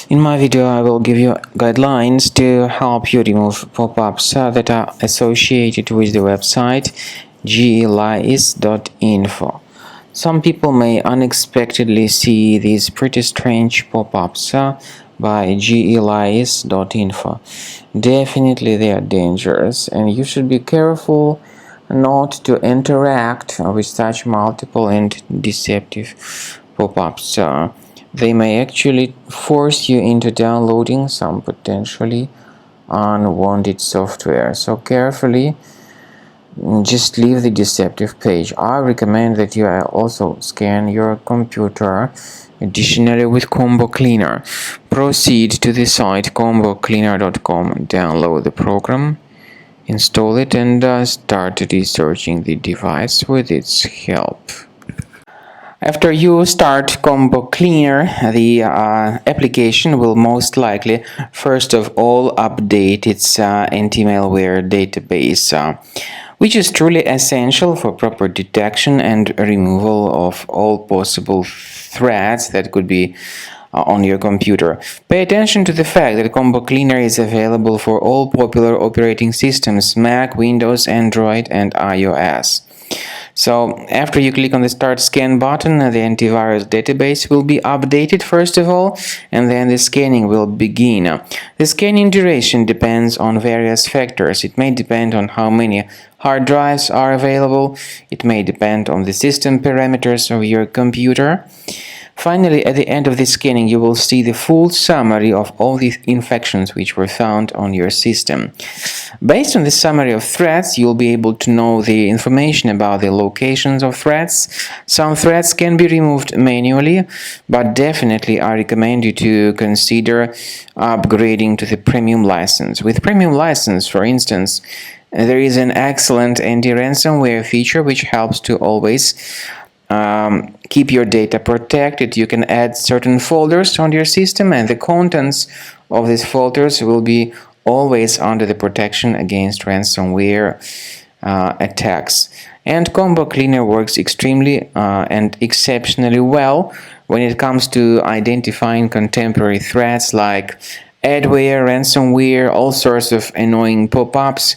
In my video, I will give you guidelines to help you remove pop-ups that are associated with the website Jiilyis.info. Some people may unexpectedly see these pretty strange pop-ups by Jiilyis.info. Definitely they are dangerous, and you should be careful not to interact with such multiple and deceptive pop-ups. They may actually force you into downloading some potentially unwanted software. So carefully, just leave the deceptive page. I recommend that you also scan your computer. Additionally, with Combo Cleaner, proceed to the site combocleaner.com, download the program, install it, and start researching the device with its help. After you start Combo Cleaner, the application will most likely first of all update its anti-malware database, which is truly essential for proper detection and removal of all possible threats that could be on your computer. Pay attention to the fact that Combo Cleaner is available for all popular operating systems: Mac, Windows, Android, and iOS. So after you click on the Start Scan button, the antivirus database will be updated first of all, and then the scanning will begin. The scanning duration depends on various factors. It may depend on how many hard drives are available. It may depend on the system parameters of your computer. Finally, at the end of the scanning, you will see the full summary of all the infections which were found on your system. Based on the summary of threats, you'll be able to know the information about the locations of threats. Some threats can be removed manually, but definitely I recommend you to consider upgrading to the premium license. With premium license, for instance, there is an excellent anti-ransomware feature which helps to always keep your data protected. You can add certain folders on your system, and the contents of these folders will be always under the protection against ransomware attacks. And Combo Cleaner works extremely and exceptionally well when it comes to identifying contemporary threats like adware, ransomware, all sorts of annoying pop-ups.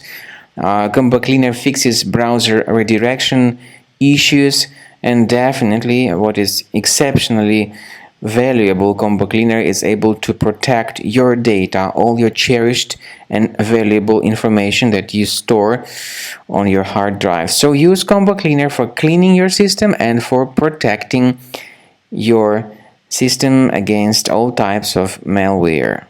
Combo Cleaner fixes browser redirection issues. And definitely, what is exceptionally valuable, Combo Cleaner is able to protect your data, all your cherished and valuable information that you store on your hard drive. So use Combo Cleaner for cleaning your system and for protecting your system against all types of malware.